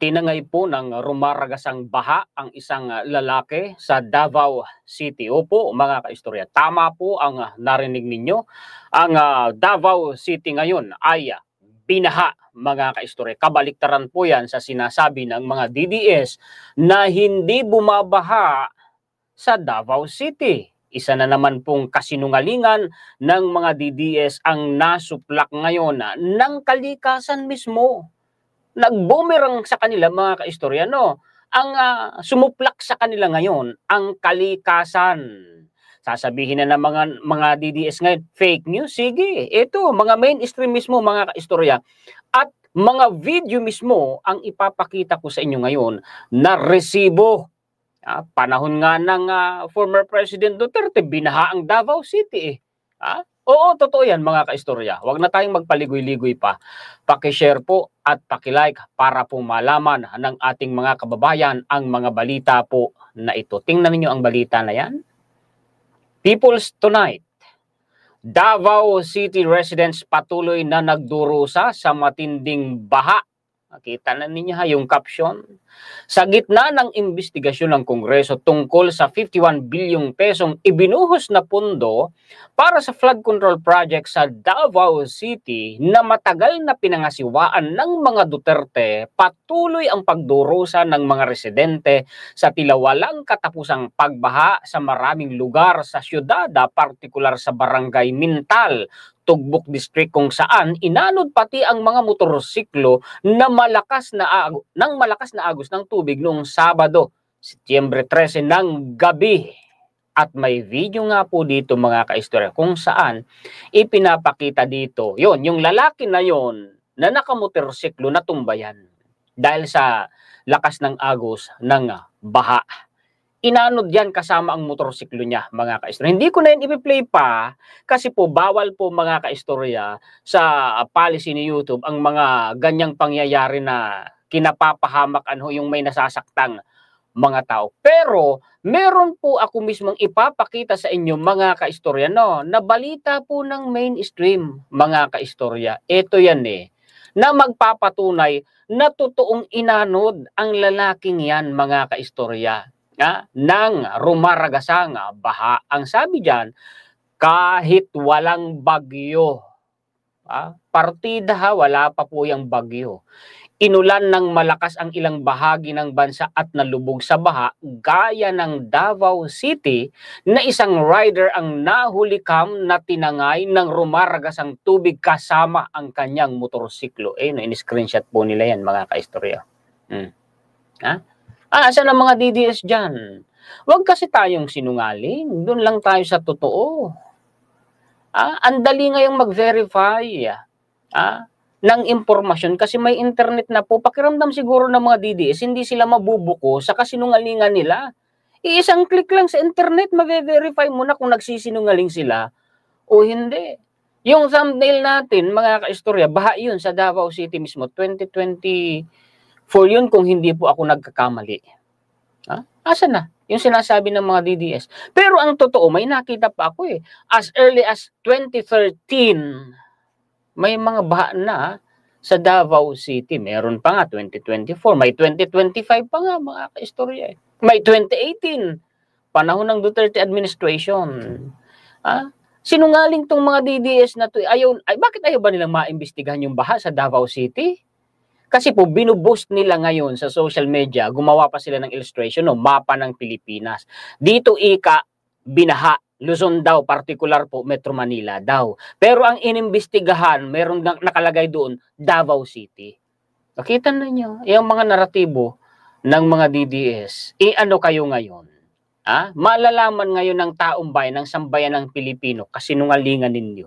Tinangay po ng rumaragasang baha ang isang lalaki sa Davao City. Opo, mga kaistorya, tama po ang narinig ninyo. Ang Davao City ngayon ay binaha, mga kaistorya. Kabaliktaran po yan sa sinasabi ng mga DDS na hindi bumabaha sa Davao City. Isa na naman pong kasinungalingan ng mga DDS ang nasuplak ngayon ng kalikasan mismo. Nag-boomerang sa kanila, mga kaistoryano. Ang sumuplak sa kanila ngayon, ang kalikasan. Sasabihin na ng mga DDS ngayon, fake news? Sige, ito, mga mainstream mismo, mga kaistorya. At mga video mismo ang ipapakita ko sa inyo ngayon na resibo. Panahon nga ng former President Duterte, binaha ang Davao City. Oo, totoo yan, mga kaistorya. Huwag na tayong magpaligoy-ligoy pa. Paki-share po at paki-like para po malaman ng ating mga kababayan ang mga balita po na ito. Tingnan niyo ang balita na yan. People's Tonight. Davao City residents patuloy na nagdurusa sa matinding baha. Nakita na ninyo yung caption. Sa gitna ng investigasyon ng Kongreso tungkol sa 51 bilyong pesong ibinuhos na pondo para sa flood control project sa Davao City na matagal na pinangasiwaan ng mga Duterte, patuloy ang pagdurusa ng mga residente sa tila walang katapusang pagbaha sa maraming lugar sa syudad, partikular sa Barangay Mintal, Tugbok District, kung saan inanod pati ang mga motorsiklo na malakas na agos ng tubig noong Sabado, Setyembre 13 ng gabi. At may video nga po dito, mga kaistorya, kung saan ipinapakita dito, yung lalaki na yon na nakamotorsiklo na tumbayan dahil sa lakas ng agos ng baha. Inanod yan kasama ang motorsiklo niya, mga kaistorya. Hindi ko na yan ipi-play pa kasi po bawal po, mga kaistorya, sa policy ni YouTube ang mga ganyang pangyayari na kinapapahamak yung may nasasaktang mga tao. Pero meron po ako mismong ipapakita sa inyo, mga kaistorya, na balita po ng mainstream, mga kaistorya. Ito yan na magpapatunay na totoong inanod ang lalaking yan, mga kaistorya. Ng rumaragasang baha. Ang sabi diyan, kahit walang bagyo, partida wala pa po yung bagyo, inulan ng malakas ang ilang bahagi ng bansa at nalubog sa baha, gaya ng Davao City na isang rider ang nahulikam na tinangay ng rumaragasang tubig kasama ang kanyang motorsiklo. In-screenshot po nila yan, mga kaistorya. Saan ang mga DDS dyan? Huwag kasi tayong sinungaling. Doon lang tayo sa totoo. Ang dali ngayong mag-verify ng impormasyon kasi may internet na po. Pakiramdam siguro ng mga DDS, hindi sila mabubuko sa kasinungalingan nila. Isang click lang sa internet, ma-verify mo na kung nagsisinungaling sila o hindi. Yung thumbnail natin, mga kaistorya, baha yun sa Davao City mismo, 2024 yun kung hindi po ako nagkakamali. Asa na? Yung sinasabi ng mga DDS. Pero ang totoo, may nakita pa ako as early as 2013, may mga baha na sa Davao City. Meron pa nga 2024, may 2025 pa nga, mga kaistorya. May 2018, panahon ng Duterte administration. Sinungaling tong mga DDS na to. Bakit ayaw ba nilang maimbestigahan yung baha sa Davao City? Kasi po, binuboost nila ngayon sa social media, gumawa pa sila ng illustration, mapa ng Pilipinas. Dito binaha, Luzon daw, particular po, Metro Manila daw. Pero ang inimbestigahan, meron nakalagay doon, Davao City. Nakita na nyo, yung mga naratibo ng mga DDS. Ano kayo ngayon? Malalaman ngayon ng taong bayan, ng sambayan ng Pilipino, kasinungalingan ninyo.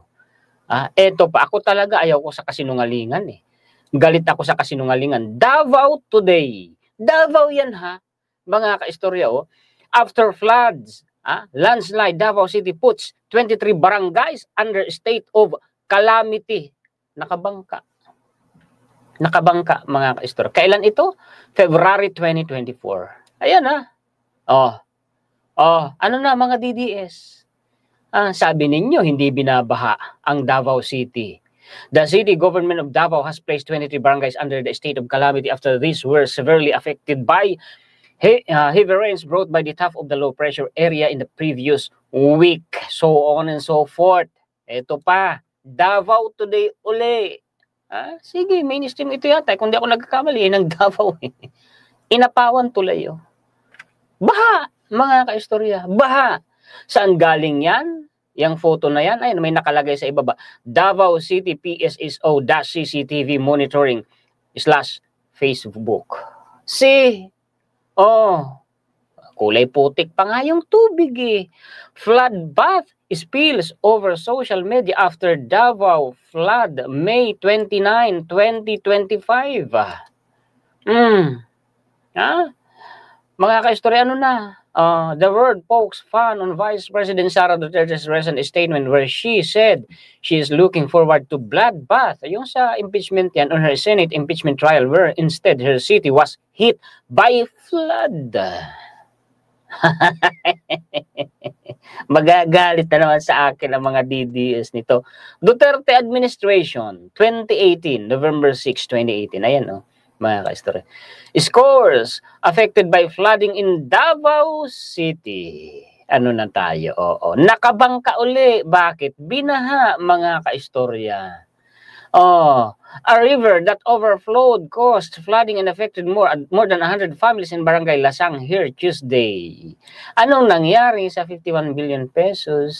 Eto pa, ako talaga ayaw ko sa kasinungalingan Galit ako sa kasinungalingan. Davao Today. Davao yan mga kaistorya. After floods, landslide, Davao City puts 23 barangays under state of calamity. Nakabangka, mga kaistorya. Kailan ito? February 2024. Ayan ano na, mga DDS? Sabi ninyo, hindi binabaha ang Davao City. The city government of Davao has placed 23 barangays under the state of calamity after these were severely affected by heavy rains brought by the top of the low pressure area in the previous week. So on and so forth. Ito pa, Davao today uli. Sige, mainstream ito yata. Kung di ako nagkakamali, ng Davao. Inapawan tulay. Baha, mga kaistorya. Baha. Saan galing yan? Yung photo na yan, ayun, may nakalagay sa ibaba. Davao City PSSO-CCTV monitoring /Facebook. See? Oh, kulay putik pa nga yung tubig eh. Flood bath spills over social media after Davao flood May 29, 2025. Mga kaistorya, ano na? The world pokes fun on Vice President Sara Duterte's recent statement where she said she is looking forward to bloodbath. Yung sa impeachment yan, on her Senate impeachment trial where instead her city was hit by flood. Magagalit na naman sa akin ang mga DDS nito. Duterte administration, 2018, November 6, 2018. Ayan, mga kaistorya. Scores affected by flooding in Davao City. Ano na tayo? Oo. Nakabangka uli. Bakit? Binaha, mga kaistorya. A river that overflowed caused flooding and affected more than 100 families in Barangay Lasang here Tuesday. Anong nangyari sa 51 billion pesos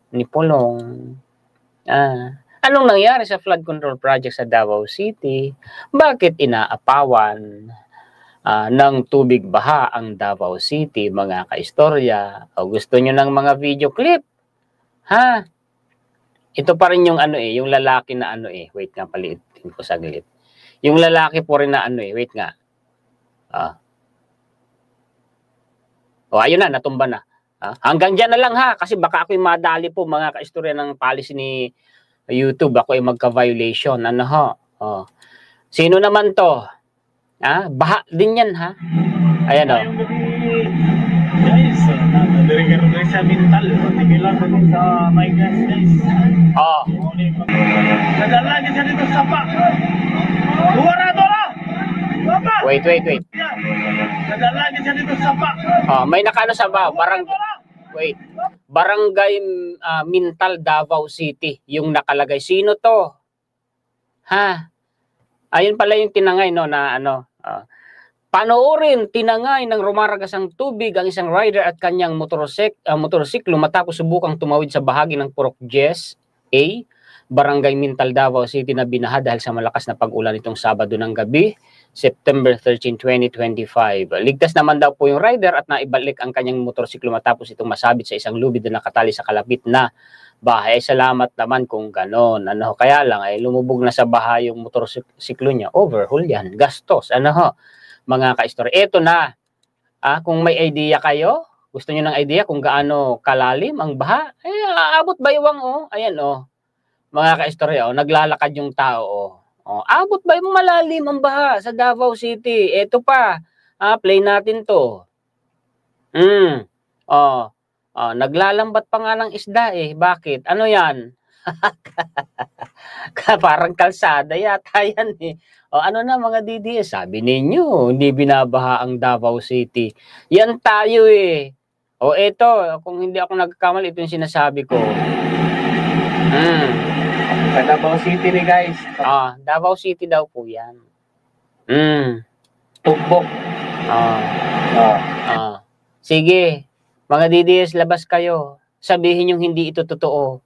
ni Pulong? Anong nangyari sa flood control project sa Davao City? Bakit inaapawan ng tubig baha ang Davao City, mga kaistorya? O gusto nyo ng mga video clip? Ito pa rin yung yung lalaki na wait nga, paliitin ko saglit. Yung lalaki po rin na wait nga. Ayun na, natumba na. Hanggang dyan na lang kasi baka ako'y madali po, mga kaistorya, ng policy ni YouTube. Ako ay magka-violation. Sino naman to? Baha din yan, Ayan Guys, dari ka sa mental, tigilan ko sa my gas, guys. Nadalagi sa dito sa pa. Buwarado na! Papa! Wait. Nadalagi sa dito sa pa. May nakano sa Barangay Mintal, Davao City, yung nakalagay. Sino to? Ayun pala yung tinangay, na panoorin, tinangay ng rumaragasang tubig ang isang rider at kanyang motorsiklo matapos subukang tumawid sa bahagi ng Purok Jess A, Barangay Mintal, Davao City na binaha dahil sa malakas na pag-ulan itong Sabado ng gabi, September 13, 2025. Ligtas naman daw po yung rider at naibalik ang kanyang motorsiklo matapos itong masabit sa isang lubid na nakatali sa kalapit na bahay. Salamat naman kung ganon. Kaya lang lumubog na sa bahay yung motorsiklo niya. Overhaul yan. Gastos. Mga kaistorya. Ito na. Kung may idea kayo, gusto niyo ng idea kung gaano kalalim ang baha, abot baywang Ayan mga kaistorya, naglalakad yung tao abot baywang malalim ang baha sa Davao City. Ito pa. Play natin to. Naglalambat pa nga ng isda Bakit? Ano yan? Parang kalsada yata yan ano na mga DDS, sabi ninyo, hindi binabaha ang Davao City. Yan tayo ito, kung hindi ako nagkakamali, ito yung sinasabi ko. Sa Davao City ni guys. Davao City daw po yan. Tugbok. Sige, mga DDS, labas kayo. Sabihin yung hindi ito totoo.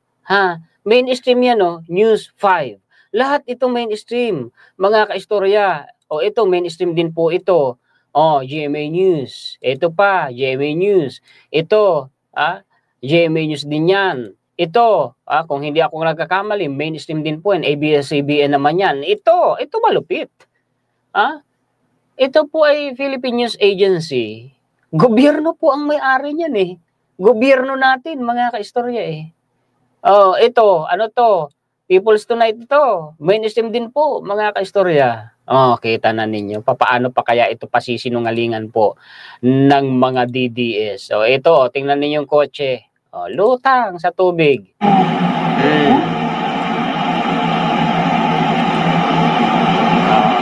Mainstream yan News 5. Lahat itong mainstream, mga kaistorya. Ito, mainstream din po ito. GMA News. Ito pa, GMA News. Ito, GMA News din yan. Ito, kung hindi ako nagkakamali, mainstream din po yan. ABS-CBN naman yan. Ito malupit. Ito po ay Philippine News Agency. Gobyerno po ang may-ari niyan Gobyerno natin, mga kaistorya ito, ano to? People's Tonight ito. Mainstream din po, mga kaistorya. Kita na ninyo. Paano pa kaya ito pasisinungalingan po ng mga DDS? Ito, tingnan ninyo yung kotse. Lutang sa tubig.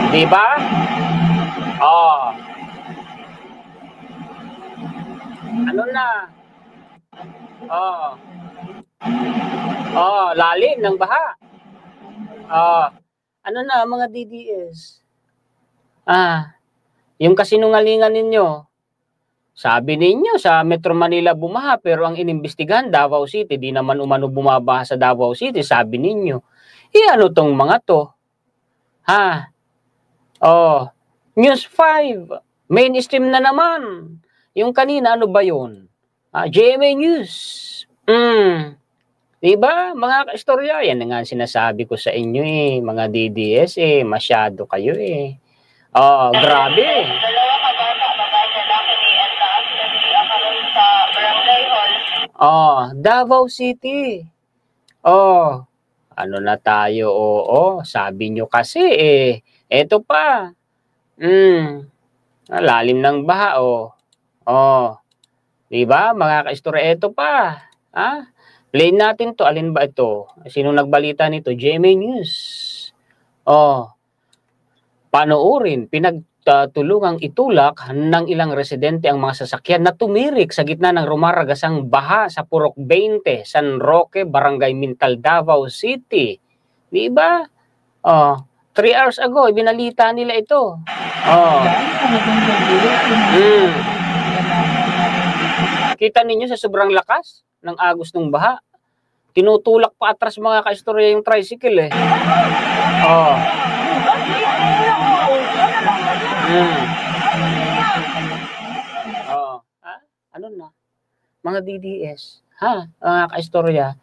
Di ba? Oh. Ano na? Oh. Oh, lalim ng baha. Oh. Ano na mga DDS? Yung kasinungalingan ninyo. Sabi ninyo sa Metro Manila bumaha pero ang inimbestigahan Davao City, di naman umano bumabaha sa Davao City, sabi ninyo. Ano tong mga to? Oh, News 5, mainstream na naman. Yung kanina ano ba yun? GMA News. Diba, mga kaistorya, yan nga sinasabi ko sa inyo mga DDS masyado kayo Oh, grabe. Oh, Davao City. Oh, ano na tayo? Oo, sabi nyo kasi eto pa. Lalim ng baha Oh. 'Di ba? Mga kaistorya, eto pa. Play natin 'to. Alin ba ito? Sino nagbalita nito? GMA News. Oh. Panoorin, pinagtulungang itulak ng ilang residente ang mga sasakyan na tumirik sa gitna ng rumaragasang baha sa Purok 20, San Roque, Barangay Mintal, Davao City. Di ba? 3 hours ago, ibinalita nila ito. Kita ninyo sa sobrang lakas ng agos ng baha. Tinutulak pa atras mga kaistorya yung tricycle Ano na? Mga DDS. Mga kaistorya.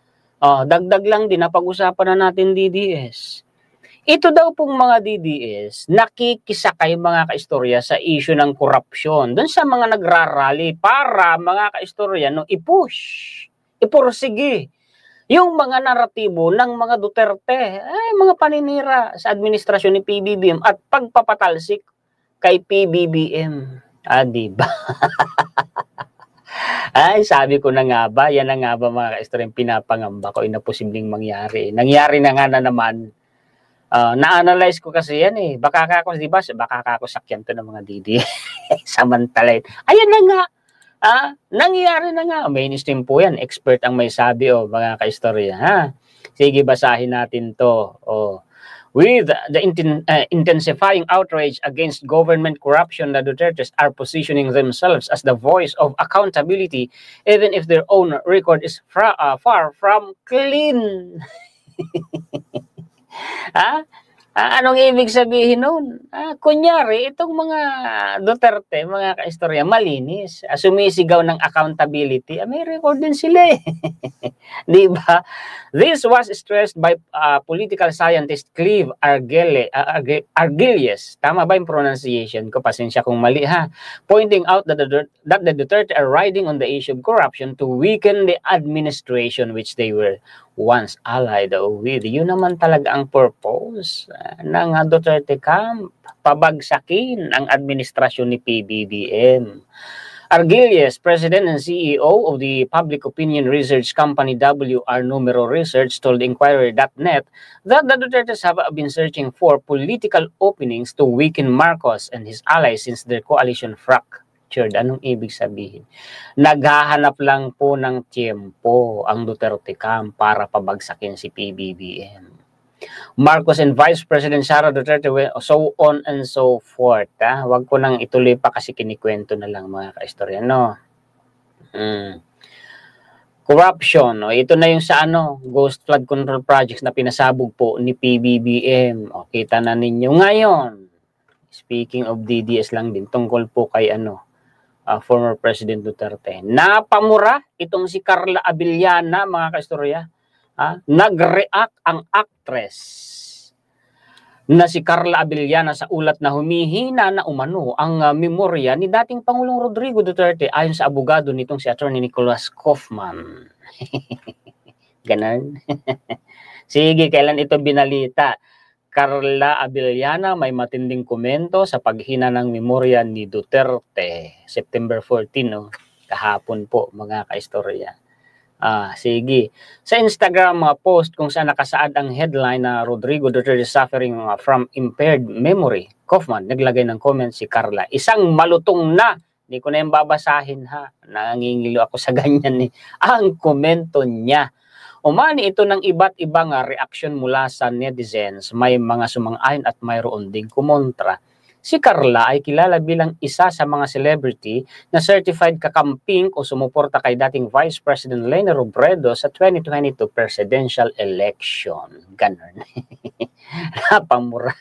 Dagdag lang din, napag-usapan na natin DDS. Ito daw pong mga DDS, nakikisakay mga kaistorya sa issue ng korupsyon doon sa mga nagrarally para mga kaistorya ipursige yung mga naratibo ng mga Duterte, mga paninira sa administrasyon ni PBBM at pagpapatalsik kay PBBM. Diba? Sabi ko na nga ba, yan na nga ba mga kaistorya pinapangamba ko na posibleng mangyari. Nangyari na nga na naman. Na-analyze ko kasi yan baka kako, di ba? Baka kako sakyan to ng mga DDS. Samantalay. Ayan na nga. Nangyayari na nga. Mainstream po yan. Expert ang may sabi mga kaistorya. Sige, basahin natin to. With the intensifying outrage against government corruption, the Dutertes are positioning themselves as the voice of accountability even if their own record is far from clean. Anong ibig sabihin nun? Kunyari, itong mga Duterte, mga kaistorya, malinis. Sumisigaw ng accountability. May record din sila Di ba? This was stressed by political scientist Clive Argilies. Tama ba yung pronunciation ko? Pasensya kung mali Pointing out that the Duterte are riding on the issue of corruption to weaken the administration which they were once allied with. Yun naman talaga ang purpose ng Duterte camp. Pabagsakin ang administrasyon ni PBBM. Argilies, President and CEO of the public opinion research company WR Numero Research, told Inquirer.net that the Dutertes have been searching for political openings to weaken Marcos and his allies since their coalition fractured. Anong ibig sabihin? Naghahanap lang po ng tiempo ang Duterte camp para pabagsakin si PBBM. Marcos and Vice President Sara Duterte, so on and so forth. Wag ko nang ituloy pa kasi kinikwento na lang mga kaistorya, Corruption, ito na yung sa Ghost Flood Control Projects na pinasabog po ni PBBM. Kita na ninyo ngayon. Speaking of DDS lang din, tungkol po kay former President Duterte. Napamura itong si Carla Abellana, mga kaistorya. Nag-react ang actress na si Carla Abellana sa ulat na humihina na umano ang memorya ni dating Pangulong Rodrigo Duterte ayon sa abogado nitong si Attorney Nicholas Kaufman. Ganon. Sige, kailan ito binalita? Carla Abellana may matinding komento sa paghina ng memorya ni Duterte. September 14, kahapon po mga kaistorya. Sige. Sa Instagram post kung saan nakasaad ang headline na Rodrigo Duterte suffering from impaired memory. Kaufman, naglagay ng comment si Carla. Isang malutong na. Hindi ko na yung babasahin ha. Nangingilo ako sa ganyan eh. Ang komento niya. Umani ito ng iba't ibang reaksyon mula sa netizens. May mga sumang-ayon at mayroon ding kumontra. Si Carla ay kilala bilang isa sa mga celebrity na certified kakamping o sumuporta kay dating Vice President Leni Robredo sa 2022 presidential election. Ganon. Napamura.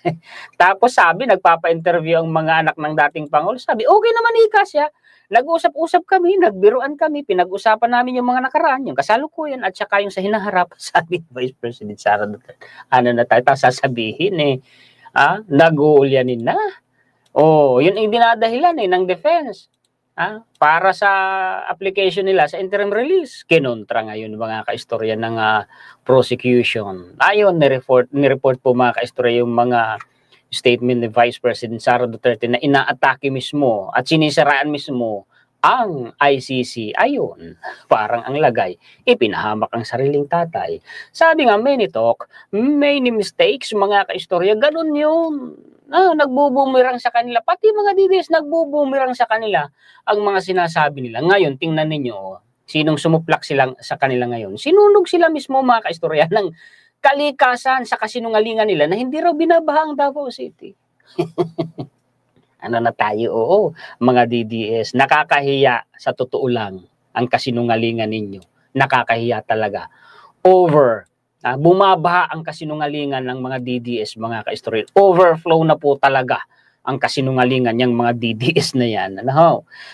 Tapos sabi, nagpapa-interview ang mga anak ng dating Pangulo. Sabi, okay naman ika siya. Nag-usap-usap kami, nagbiruan kami, pinag-usapan namin yung mga nakaraan, yung kasalukuyan at saka yung sa hinaharap, sabi Vice President Sara Duterte. Ano na tayo sasabihin eh. Nag-uulyanin na. Yun ang dinadahilan ng defense. Para sa application nila sa interim release. Kinontra ngayon mga kaistorya ng prosecution. Ayon, ni-report po mga kaistorya yung mga statement ni Vice President Sara Duterte na inaatake mismo at sinisiraan mismo ang ICC. Ayun, parang ang lagay, ipinahamak ang sariling tatay. Sabi nga, many talk, many mistakes, mga kaistorya, ganun yun. Nagbubumirang sa kanila, pati mga DDS nagbubumirang sa kanila ang mga sinasabi nila. Ngayon, tingnan ninyo, sinong sumuplak silang sa kanila ngayon. Sinunog sila mismo mga kaistorya ng kalikasan sa kasinungalingan nila na hindi raw binabaha ang Davao City. Ano na tayo? Oo, mga DDS, nakakahiya sa totoo lang ang kasinungalingan ninyo. Nakakahiya talaga. Bumabaha ang kasinungalingan ng mga DDS, mga kaistorya. Overflow na po talaga ang kasinungalingan ng mga DDS na yan.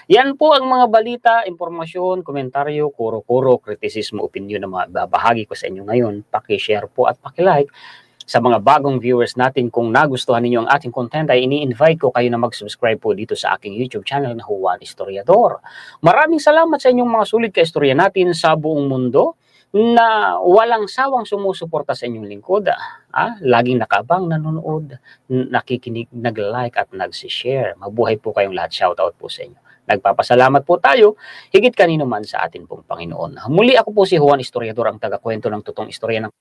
Yan po ang mga balita, impormasyon, komentaryo, kuro-kuro, kritisismo, opinion na mababahagi ko sa inyo ngayon. Paki-share po at paki-like. Sa mga bagong viewers natin, kung nagustuhan ninyo ang ating content, ay ini-invite ko kayo na mag-subscribe po dito sa aking YouTube channel na Juan Historiador. Maraming salamat sa inyong mga sulit ka-istorya natin sa buong mundo na walang sawang sumusuporta sa inyong lingkod. Laging nakaabang, nanonood, nakikinig, nag-like at nag-share. Mabuhay po kayong lahat. Shoutout po sa inyo. Nagpapasalamat po tayo, higit kanino man sa atin pong Panginoon. Muli ako po si Juan Historiador, ang taga-kwento ng totoong istorya ng